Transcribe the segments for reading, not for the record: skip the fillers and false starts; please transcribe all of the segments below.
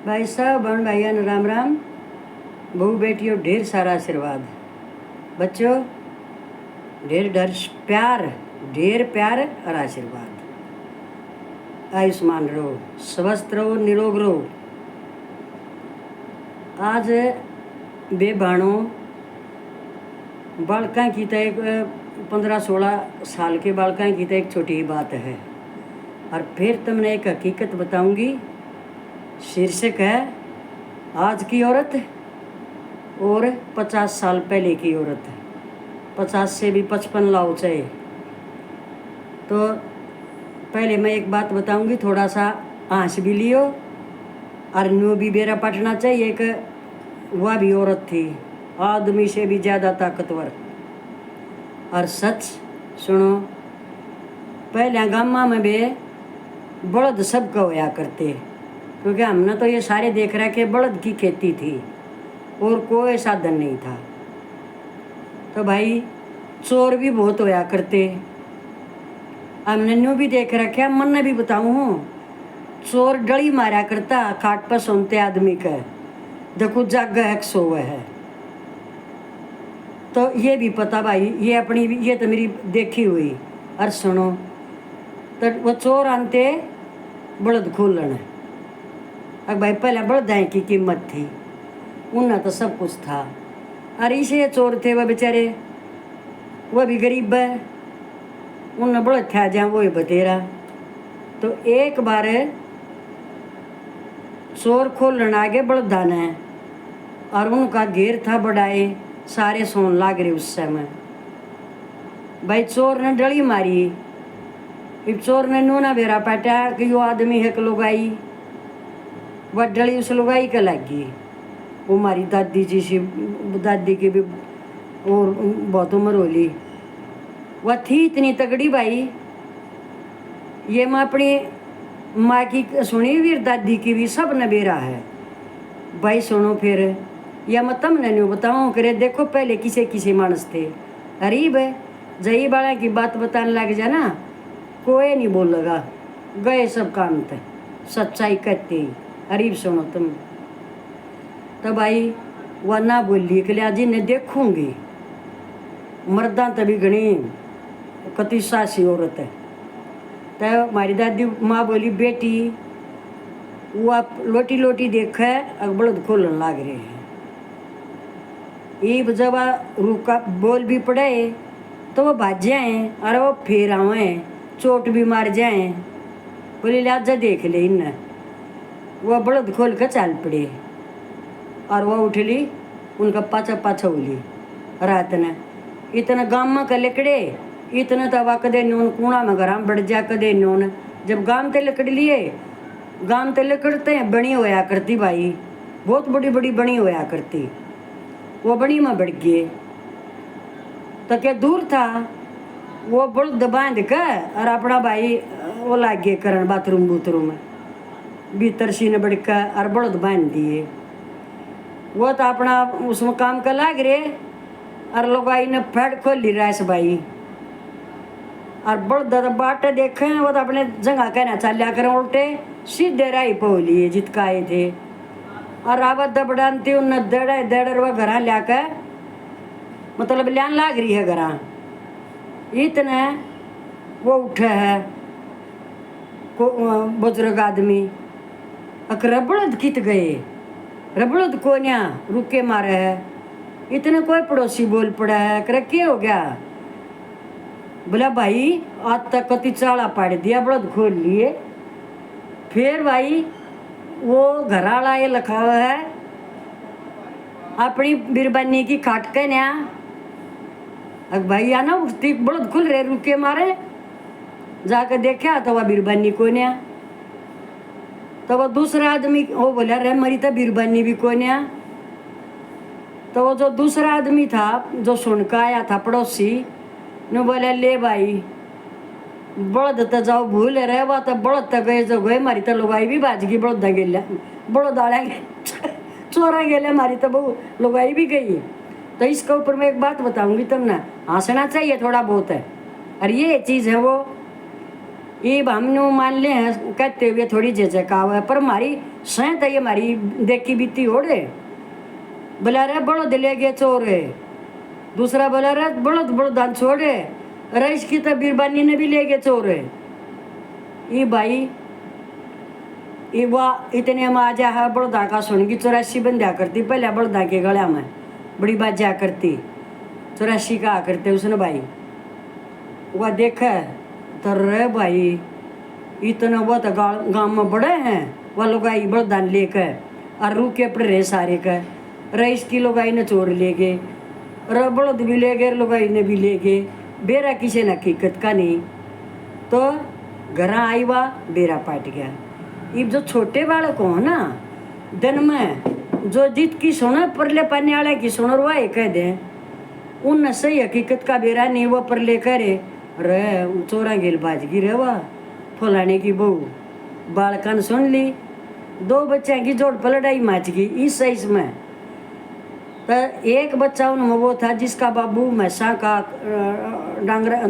भाई साहब बहन भाइयों राम राम। बहू बेटियों ढेर सारा आशीर्वाद। बच्चों ढेर ढेर प्यार और आशीर्वाद। आयुष्मान रहो, स्वस्थ रहो, निरोग रहो। आज बे भाणों बालका की तो एक 15-16 साल के बालका की तो एक छोटी बात है। और फिर तुमने एक हकीकत बताऊंगी। शीर्षक है आज की औरत और 50 साल पहले की औरत। 50 से भी 55 लाओ चाहे। तो पहले मैं एक बात बताऊंगी, थोड़ा सा हंस भी लियो। और न्यू भी बेरा पटना चाहिए कि वह भी औरत थी, आदमी से भी ज़्यादा ताकतवर। और सच सुनो, पहले गामा में भी बलद सबका होया करते, क्योंकि हमने तो ये सारे देख रहा कि बलद की खेती थी और कोई साधन नहीं था। तो भाई चोर भी बहुत होया करते। हमने न्यू भी देख रखा, मन ने भी बताऊँ हूँ, चोर डली मारा करता खाट पर सोनते आदमी का, देखो जाग है सोवे है। तो ये भी पता भाई, ये अपनी ये तो मेरी देखी हुई। और सुनो, तो वो चोर आनते बलद खोलन। अब भाई पहले बलदाएँ की कीमत थी, उन्हें तो सब कुछ था। और इसे चोर थे वह बेचारे, वह भी गरीब है, उन्हें बलद था जहाँ वो ही बतेरा। तो एक बार चोर खोलन आगे बलदान है, और उनका घेर था बड़ाए, सारे सोन लाग रहे उस समय। भाई चोर ने डली मारी। इब चोर ने नूना बेरा पाटा कि यो आदमी है लुगाई। वह डली उस लुगाई के लगी। वो हमारी दादी जी सी, दादी की भी और बहुत उम्र होली। वह थी इतनी तगड़ी भाई, ये मैं अपनी माँ की सुनी भी, दादी की भी, सब ने बेरा है भाई। सुनो फिर, या मैं तुमने नहीं बताऊँ करे, देखो पहले किसे किसे मानस थे। अरीब है जही बाला की बात बताने लग जा ना, कोई नहीं बोल लगा, गए सब काम थे, सच्चाई कहते ही। अरीब सुनो तुम। तो भाई वह ना बोली कि लिया जी ने देखूंगी, मर्दा तभी घनी कति सासी औरत है। तो हमारी दादी माँ बोली, बेटी वो आप लोटी लोटी देख है, बलद खोलन लाग रहे हैं। ईब जब रुका बोल भी पड़े तो वो भाज जाए, और वो फिर आवे, चोट भी मार जाए। बोली लिहाजा देख ले इन। वह बलद खोल कर चाल पड़े, और वह उठली, उनका पाछा पाछा उली रात ने। इतना गाम में कर लकड़े, इतना तवा कदे नून कूड़ा में घर बढ़ जा, कदे नून जब गाम ते लकड़ लिए, गाम ते लकड़ते हैं बनी होया करती भाई, बहुत बड़ी बड़ी बनी होया करती। वो बनी में बढ़ गए तो क्या दूर था, वो बलद बांध कर और अपना भाई वो लाग गए करन बाथरूम बूथरूम भीतर सी ने बढ़कर और बलद बांध दिए। वो तो अपना उसमें काम कर लाग रहे, और लोग आई ने फैट खोल ली रहा भाई। और बलद बाटे देखे, वो तो अपने जगह कहना चलिया करें, उल्टे सीधे राही पौली जितका आए थे। और आवत दबड़ानती उन्हें दड़े दड़ वह घर लियाकर, मतलब लियान लाग रही है घर। इतने वो उठे है बुजुर्ग आदमी, अक रबड़द कित गए, रबड़द कोन्या रुके मारे है। इतने कोई पड़ोसी बोल पड़ा है, करे क्या हो गया? बोला भाई आज तक कति चाला पाड़ दिया, बलद खोल लिए। फिर भाई वो घराला ये लिखा हुआ है अपनी बिरबानी की खाट के न्या। अब भाई आना उठती, बलद खुल रहे रुके मारे, जाकर देखा तो वह बिरबानी को न्या। तो वह दूसरा आदमी वो बोला रे मरी तो बिरबानी भी को न्या। तो वो जो दूसरा आदमी था जो सुनकर आया था पड़ोसी ने बोला, ले भाई बलद तो जाओ भूल रहे, वह तो बलद तो गए जो गए, मारी तो लुगाई भी बाज गई, बलद गेल्या बलद आड़ा चोरा गेले, मारी तो बहु लुगाई भी गई। तो इसके ऊपर मैं एक बात बताऊंगी तुमने, हंसना चाहिए थोड़ा बहुत है। और ये चीज़ है वो ये हमने मान ले हैं कहते हुए थोड़ी झिझकाव है, पर हमारी सहत है, ये हमारी देखी बीती ओढ़े। बोला रे बड़द ले गए चोर है, दूसरा बोला रे बड़द बड़दान छोड़े, रईस की तो बीरबानी ने भी ले गए चोर है। ये भाई ये वाह इतने में आ जा है बड़दा का सुन की 84 बंध्या करती, पहले बड़दा के गला में बड़ी बाजा करती, 84 का करते उसने भाई। वह देखा तो रे भाई इतना वो तो गाँव में बड़े हैं, वह लुगाई बड़दान लेकर और रुके पड़ रहे सारे का। रईस की लुगाई ने चोर ले गए, बड़द भी ले गए, लुगाई ने भी ले गए, बेरा किसी ने हकीकत का नहीं। तो घर आई हुआ बेरा पाट गया। अब जो छोटे बालक हो ना दिन में जो जीत की सुनो परले पाने वाले की सुनो वह कह दे उन सही हकीकत का बेरा नहीं, वो परले करे रे चोरा गेल बाजगी रे वाह फलाने की बहू बालकन सुन ली, 2 बच्चे की जोड़ पर लड़ाई माच गई इस साइज में। तो एक बच्चा उनमें वो था जिसका बाबू मैसा का डांगरा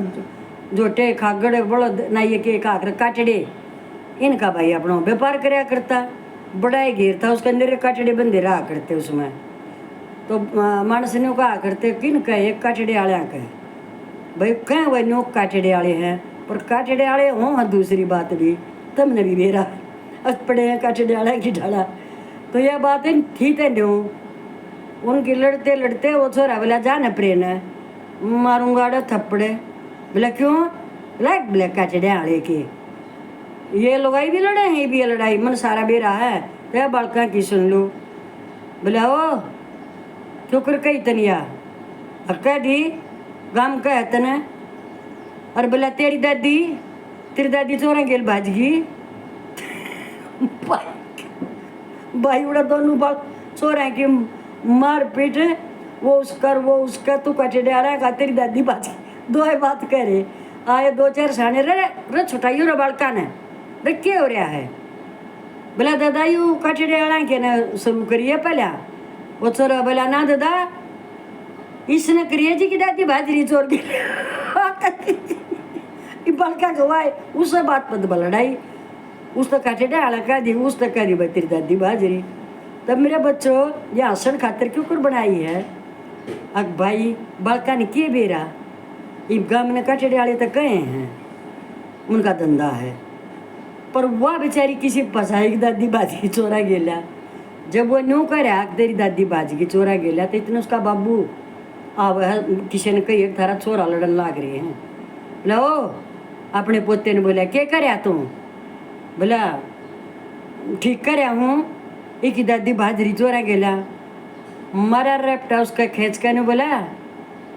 जोटे खागड़े बड़द नाइए के काकर काटड़े इनका भाई अपना व्यापार कराया करता, बड़ा ही घेर था उसके अंदर काटड़े बंदे रहा करते उसमें। तो मानस ने कहा करते किन का एक काटड़े आलिया का भाई कहें वह नो काटड़े आले हैं, पर काटड़े आले हों दूसरी बात भी तुमने भी मेरा पड़े हैं काटड़े आला की ढाला। तो यह बात थी तो उनकी लड़ते लड़ते वो छोरा बोला जाने प्रेन है मारूंगा थप्पड़े, बोला क्यों ब्लैक ब्लैक काटड़े आले के ये लड़ाई भी लड़े हैं, ये भी लड़ाई मन सारा बेरा है तो बालका की सुन लो। बोला ओ क्यों कर कही तनिया कह दी गाम का है तने, और बोला तेरी दादी चोरा गेल भाजगी भाई उड़ा दोनों बाल चोरा की मार पीट वो उसका तू कटे डाला का तेरी दादी भाजगी दो बात करे आए 2-4 साने रे छुटाइयो रे बालका ने रे क्या हो रहा है। बोला दादा यू कटे डाला के ना शुरू करिए पहले वो चोरा बोला ना दादा इसने करिए जी की दादी भाजरी चोर की बालका गवाए उस बात पर लड़ाई उस तो काटे डाला का दी उस तो करी तेरी दादी भाजरी। तब मेरे बच्चों ये हसन खातर क्यों कर बनाई है अक भाई बालका ने किए बेरा इब गाँव ने काटे डाले तो कहे हैं उनका धंधा है, पर वह बेचारी किसी फसाई की दादी बाजगी चोरा गेला। जब वो न्यू करे तेरी दादी बाजगी चोरा गेला तो इतने उसका बाबू आव किसी ने कही एक थारा चोरा लड़न लाग रहे हैं। बोला ओ अपने पोते ने बोला क्या करे तू, बोला ठीक करे हूँ एक दादी बाजरी चोरा गेला मारा रेपटा उसका खेच कर ने बोला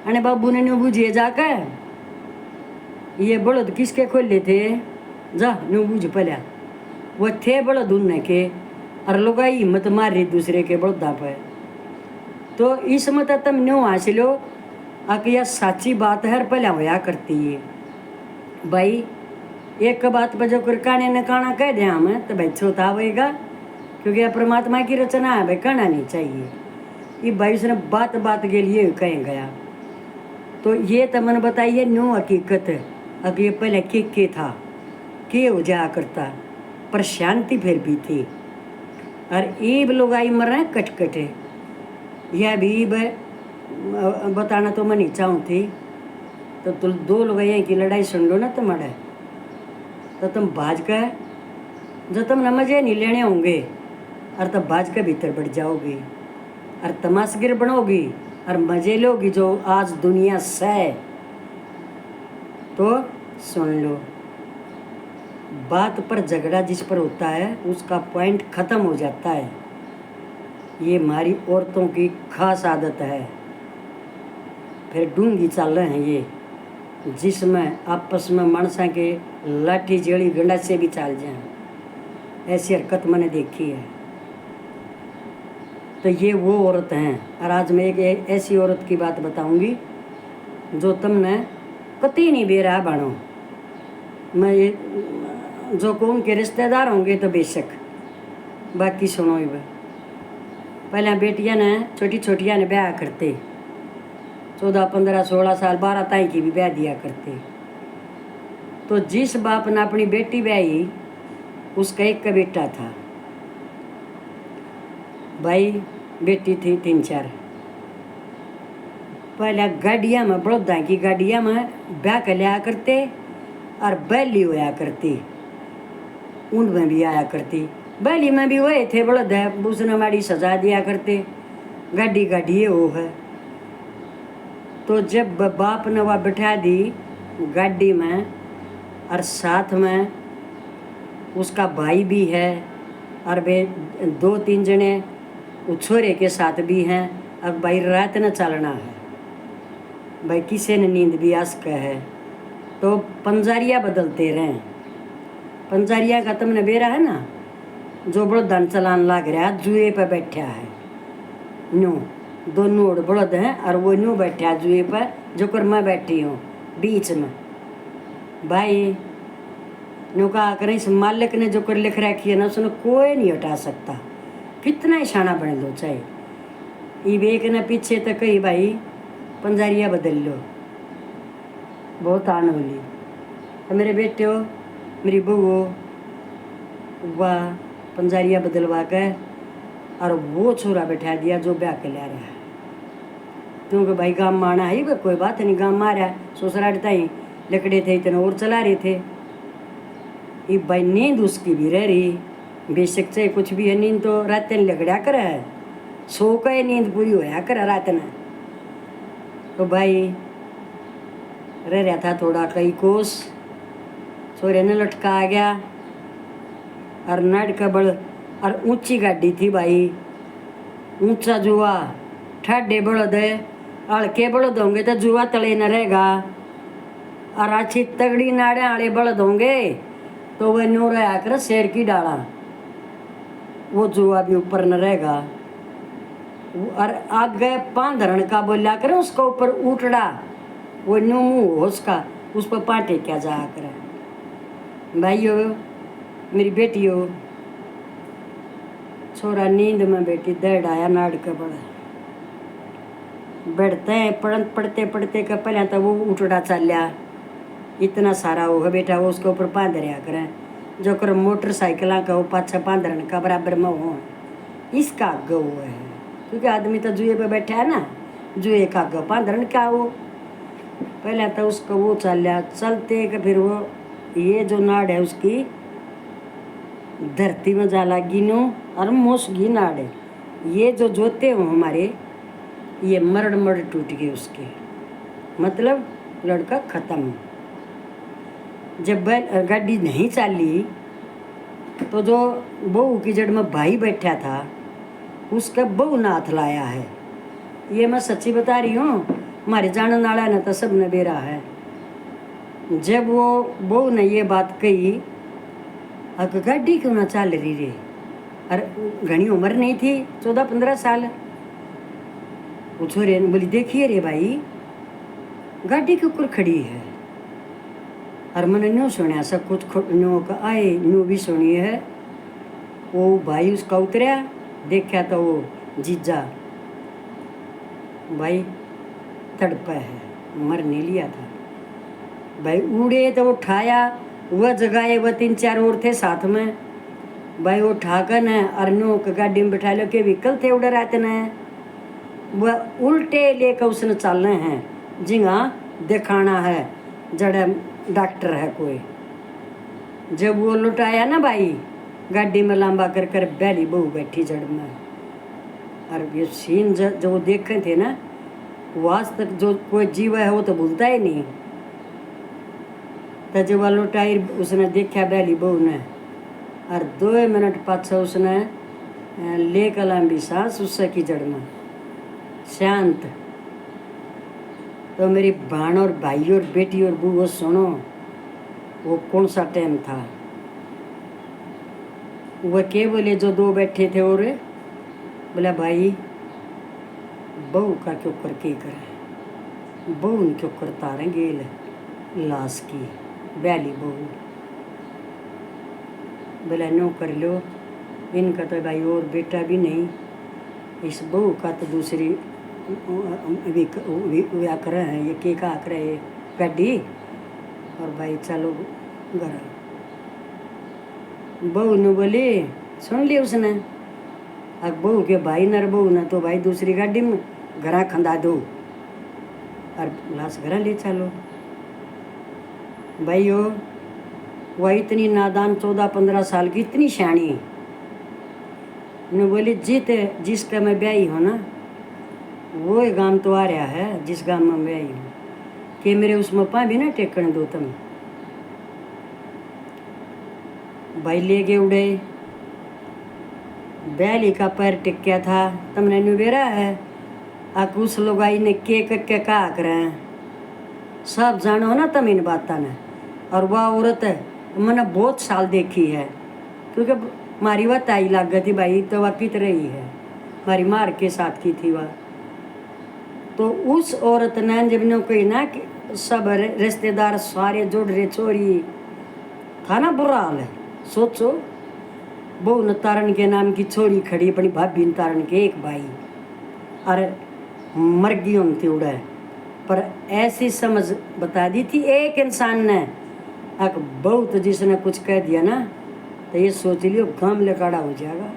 अने बाबू ने न्यू बुझिए जाकर ये बड़द किसके खोले थे जा न्यू बुझ पला वो थे बड़द उनने के और लोग हिम्मत मार रही दूसरे के बड़दा पे। तो इस मत तुम न्यू हासिलो आक यह साची बात है पहले होया करती है भाई। एक बात पर जो काने ने काना कह दिया हमें तो भाई छोटा होएगा क्योंकि यह परमात्मा की रचना है भाई कहना नहीं चाहिए। ये भाई उसने बात बात के लिए कहीं गया तो ये तो मैंने बताइए न्यू हकीकत है अब ये पहले के था के हो जाया करता पर शांति फिर भी थी और ईब लोग आई मर रहे कटकटे यह भी बताना तो मैं नहीं चाहूँ थी। तो तुम 2 लोग की लड़ाई सुन लो ना तुम्हारे तो तुम भाज कर जो तुम न मजे नहीं लेने होंगे और तब भाज कर भीतर बढ़ जाओगी और तमाशगिर बनोगी और मजे लोगी जो आज दुनिया से। तो सुन लो बात पर झगड़ा जिस पर होता है उसका पॉइंट ख़त्म हो जाता है। ये हमारी औरतों की खास आदत है। फिर डूंगी चाल रहे हैं ये जिसमें आपस में मनसा के लाठी जेड़ी गंडा से भी चाल जाए, ऐसी हरकत मैंने देखी है। तो ये वो औरत हैं और आज मैं एक ऐसी औरत की बात बताऊंगी जो तुमने कतई नहीं बेरा बनो। मैं ये जो को उनके रिश्तेदार होंगे तो बेशक, बाकी सुनो ही पहले बेटियां ने छोटी छोटियां ने ब्याह करते 14, 15, 16 साल 12 ताई की भी ब्याह दिया करते। तो जिस बाप ने अपनी बेटी ब्याही उसका एक का बेटा था भाई, बेटी थी 3-4। पहले गाड़िया में, बड़ौदा की गाड़िया में ब्याह कर लिया करते और बैली होया करती, ऊँट में भी आया करती, बैली में भी हुए थे बड़ौद है, उसने हमारी सजा दिया करते, गाड़ी गाड़ी वो है। तो जब बाप ने वह बैठा दी गाड़ी में और साथ में उसका भाई भी है और वे 2-3 जने उस छोरे के साथ भी हैं। अब भाई रात न चलना है, भाई किसी ने नींद भी आ सका है, तो पंजारिया बदलते रहें। पंजारिया का तुमने बेरा है ना, जो बड़ौदान चलान लग रहा है, जुए पे बैठा है न्यू, दोनों ओर बड़ौद हैं और वो न्यू बैठा जुए पर, जो कर मैं बैठी हूँ बीच में। भाई न्यू कहा करें, इस मालिक ने जो कर लिख रखी है ना, उसने कोई नहीं हटा सकता, कितना ही शाना बन लो चाहे। ये एक न पीछे तक कही भाई पंजारिया बदल लो, बहुत आन होली। तो मेरे बेटे हो, मेरी बहू हो, वह पंजारिया बदलवा के और वो छोरा बैठा दिया जो ब्याह के ला रहा है। क्योंकि भाई गाँव में आना है, कोई बात नहीं, गाँव में आ रहा है, ससुराल ताई लकड़े थे इतने और चला रहे थे। ये भाई नींद उसकी भी रह रही, बेशक चाहे कुछ भी है, नींद तो रात ने लगड़ा कर है, सो का नींद पूरी होया कर रात ने। तो भाई रह रहा था थोड़ा कई कोस, छोरे ने लटका आ गया और नड का बड़ और ऊंची गाड़ी थी भाई, ऊंचा जुआ, ठाडे बड़द हल्के बड़द होंगे तो जुआ तले न रहेगा, और अच्छी तगड़ी नाड़े आड़े बड़द होंगे तो वह न्यू रहा कर शेर की डाला, वो जुआ भी ऊपर न रहेगा। और आगे पांधरण का बोला करे उसका ऊपर उठड़ा, वो न्यू मुँह हो उसका, उस पर पाटे क्या जा कर। भाई हो, मेरी बेटी हो, छोरा नींद में बेटी दर्द आया नाड़ का बड़ा, बैठते हैं पढ़ते पढ़ते का पहले तो वो उठड़ा चल लिया, इतना सारा वो है बेटा, वो उसके ऊपर बांध रहा करें, जो कर मोटरसाइकिल का वो पाछा बांधरण का बराबर में हो, इसका आगे वो है, क्योंकि आदमी तो जुए पे बैठा है ना, जुए का आगे बांधरण क्या वो। पहले तो उसको वो चल लिया, चलते कि फिर वो ये जो नाड़ है उसकी धरती में जा लगी नो और मोसगी नाड़ है, ये जो जोते हो हमारे, ये मरड़ मरड़ टूट गए उसके, मतलब लड़का खत्म। जब गाड़ी नहीं चली तो जो बहू की जड़ में भाई बैठा था उसका बहू ने हाथ लाया है, ये मैं सच्ची बता रही हूँ, हमारे जानने वाला ने तो सब ने बेरा है। जब वो बहू ने ये बात कही, अब गाड़ी क्यों ना चल रही रे, अरे घनी उम्र नहीं थी, 14-15 साल। वो छोरे ने बोली देखिए रे भाई गाड़ी के ऊपर खड़ी है, और मैंने न्यू सुनिया सब कुछ, न्यू का आए न्यू भी सुनी है। वो भाई उसका उतरा, देखा तो वो जीजा भाई तड़पा है, मर नहीं लिया था भाई। उड़े तो वो उठाया, वह जगाए, वह 3-4 और थे साथ में भाई, वो उठाकर न अरनों के गाड़ी में बैठा लो के व्हीकल थे उड़े रहते न, वह उल्टे लेकर उसने चलना है, जिंगा दिखाना है जड़ा डॉक्टर है कोई। जब वो लुटाया ना भाई, गाड़ी में लंबा कर कर बैली बहू बैठी जड़ में, और ये सीन जो वो देखे थे ना, वो आज तक जो कोई जीव है वो तो भूलता ही नहीं। तो जब वो लुटाई उसने देखा बैली बहू ने, और 2 मिनट पाछा उसने लेकर लंबी सांस उससे की जड़ में शांत। तो मेरी बहन और भाई और बेटी और बहू सुनो, वो कौन सा टाइम था, वह के बोले जो 2 बैठे थे, और बोला भाई बहू का क्यों कर के करे, बहू क्यों करता रहे गेल लाश की बैली बहू, बोला नो कर लो, इनका तो भाई और बेटा भी नहीं, इस बहू का तो दूसरी व्या कर है, ये के का कर है गाड़ी, और भाई चलो घर बहू ने बोली, सुन ली उसने, अब बहू के भाई नर बहू न तो भाई दूसरी गाड़ी में घरा खंदा दो और लाश घरा ले चलो। भाई हो वह इतनी नादान 14-15 साल की, इतनी शानी ने बोली, जिसका मैं ब्याही हूँ ना वो गांव तो आ रहा है जिस गांव में ब्याही हूँ, कि मेरे उस मपा भी ना टेकने दो तुम। भाई ले गए उड़े, बैली का पैर टिक गया था, तुमने नुबेरा है आक उस लोगाई ने के कहा करें, सब जानो ना तुम इन बातों ने। और वह औरत है मैंने बहुत साल देखी है, क्योंकि मारी वह ताई लग गई थी भाई, तो वह कित रही है, हमारी मार के साथ की थी वह। तो उस औरत ने जब ने कोई ना कि सब रिश्तेदार सारे जुड़ रहे, छोरी था ना बुरा हाल है। सोचो बहू न तारण के नाम की छोरी खड़ी, अपनी भाभी न तारण के एक भाई, अरे मर गई उनती उड़ा, पर ऐसी समझ बता दी थी एक इंसान ने। अक बहुत जिसने कुछ कह दिया ना तो ये सोच लियो गांव लकाड़ा हो जाएगा।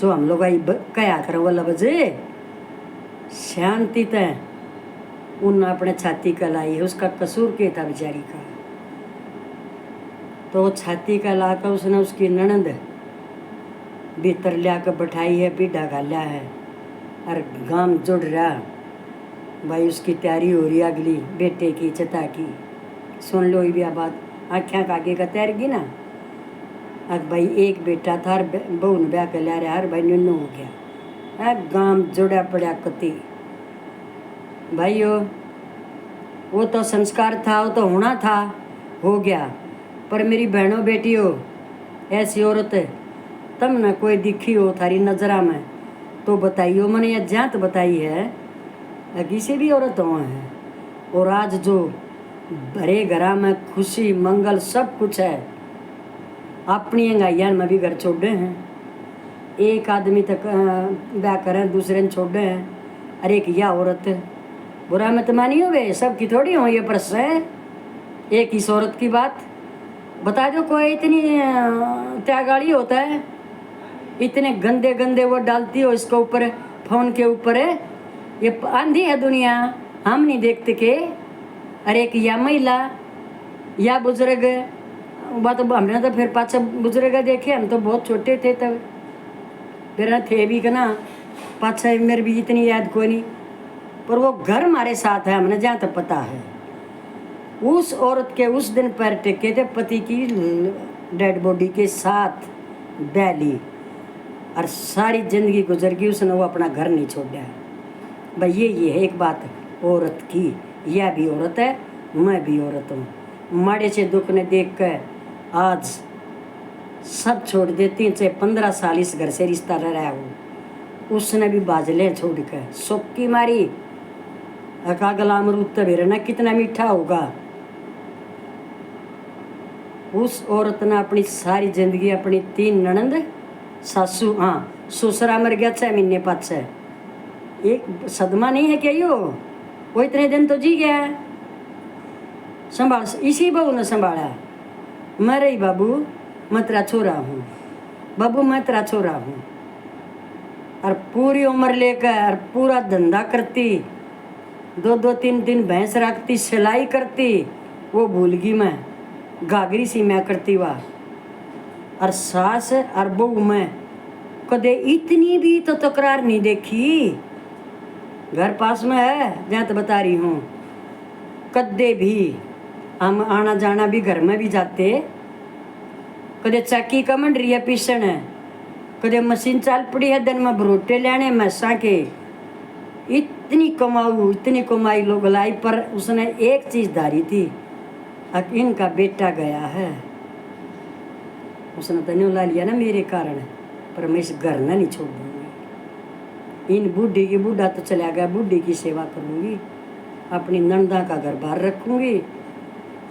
जो हम लोग आई कया करो वाला बजे शांति तय उन अपने छाती का लाई है, उसका कसूर क्या था बेचारी का। तो छाती का ला कर उसने उसकी ननंद भीतर लिया कर बैठाई है, पीढ़ा गालिया है और गांव जुड़ रहा भाई, उसकी तैयारी हो रही अगली बेटे की चता की। सुन लो ये भी बात, आख्या कागे का तैयार की ना। अब भाई एक बेटा था और बहू ने ब्याह कर लिया यार, भाई निन्नू हो गया, गांव जुड़ा पड़ा कति। भाइयों वो तो संस्कार था, वो तो होना था, हो गया। पर मेरी बहनों बेटियों, ऐसी औरत तब न कोई दिखी हो थारी नजरा में तो बताइयो, मैंने यह जात बताई है किसी भी औरत हो है। और आज जो भरे घरा में खुशी मंगल सब कुछ है, अपनी अंगाइयान में भी घर छोड़े हैं, एक आदमी तक ब्याह करें दूसरे ने छोड़े हैं। अरे एक यह औरत बुरा मत मानियो वे, सब की थोड़ी हो ये प्रश्न है, एक इस औरत की बात बता दो। कोई इतनी त्यागाड़ी होता है, इतने गंदे गंदे वो डालती हो इसके ऊपर, फोन के ऊपर है, ये आंधी है दुनिया, हम नहीं देखते के। अरे एक या महिला या बुजुर्ग बात, हमने तो फिर पाँच बुजुर्ग देखे, हम तो बहुत छोटे थे तब, फिर थे भी कि ना पाँच मेरे भी इतनी याद कोई नहीं, पर वो घर हमारे साथ है, हमने जहाँ तक पता है। उस औरत के उस दिन पैर टेके थे पति की डेड बॉडी के साथ बैली, और सारी जिंदगी गुजर गई उसने, वो अपना घर नहीं छोड़ा। भाई ये है एक बात औरत की, यह भी औरत है, मैं भी औरत हूँ। माड़े से दुख ने देख कर आज सब छोड़ देती हैं, चाहे 15 साल इस घर से रिश्ता रहा हो, उसने भी बाजले छोड़ कर सुख की मारी। अकागला अमरूद तबेरा ना कितना मीठा होगा। उस औरत ने अपनी सारी जिंदगी अपनी 3 ननंद, सासू, हाँ ससुरा मर गया 6 महीने पाछे, एक सदमा नहीं है क्या यो, वो इतने दिन तो जी गया, संभाल इसी बहू ने संभाला। मैं रही बाबू मैं तेरा छोरा हूँ, बाबू मैं तेरा छोरा हूँ, और पूरी उम्र लेकर और पूरा धंधा करती, 2-2 3-3 भैंस रखती, सिलाई करती, वो भूल गई मैं गागरी सी मैं करती वाह। और सास और बहू में कदे इतनी भी तो तकरार नहीं देखी। घर पास में है जहाँ तो बता रही हूँ, कदे भी हम आना जाना भी घर में भी जाते, कदे चाकी का मंडरी है पीसन है, कदे मशीन चाल पड़ी है दिन में भरोटे लेने मैसा के, इतनी कमाई लोग लाई। पर उसने एक चीज धारी थी, अब इनका बेटा गया है, उसने तो नहीं ला लिया ना मेरे कारण, पर मैं इस घर ना नहीं छोड़ दूंगी। इन बूढ़ी की बूढ़ा तो चला गया, बूढ़ी की सेवा करूंगी, अपनी नंदा का घर बाहर रखूंगी,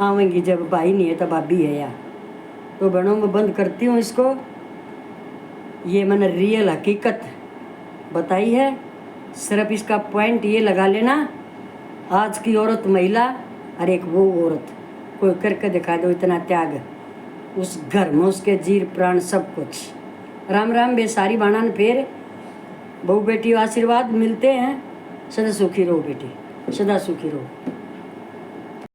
आवेंगी जब भाई नहीं है तो भाभी है या तो बहनों में बंद करती हूँ इसको। ये मैंने रियल हकीकत बताई है, सिर्फ इसका पॉइंट ये लगा लेना, आज की औरत महिला और एक वो औरत, कोई करके दिखा दो इतना त्याग, उस घर में उसके जीर प्राण सब कुछ। राम राम बेसारी बाणा फिर बहू बेटी आशीर्वाद मिलते हैं। सदा सुखी रहो बेटी, सदा सुखी रहो।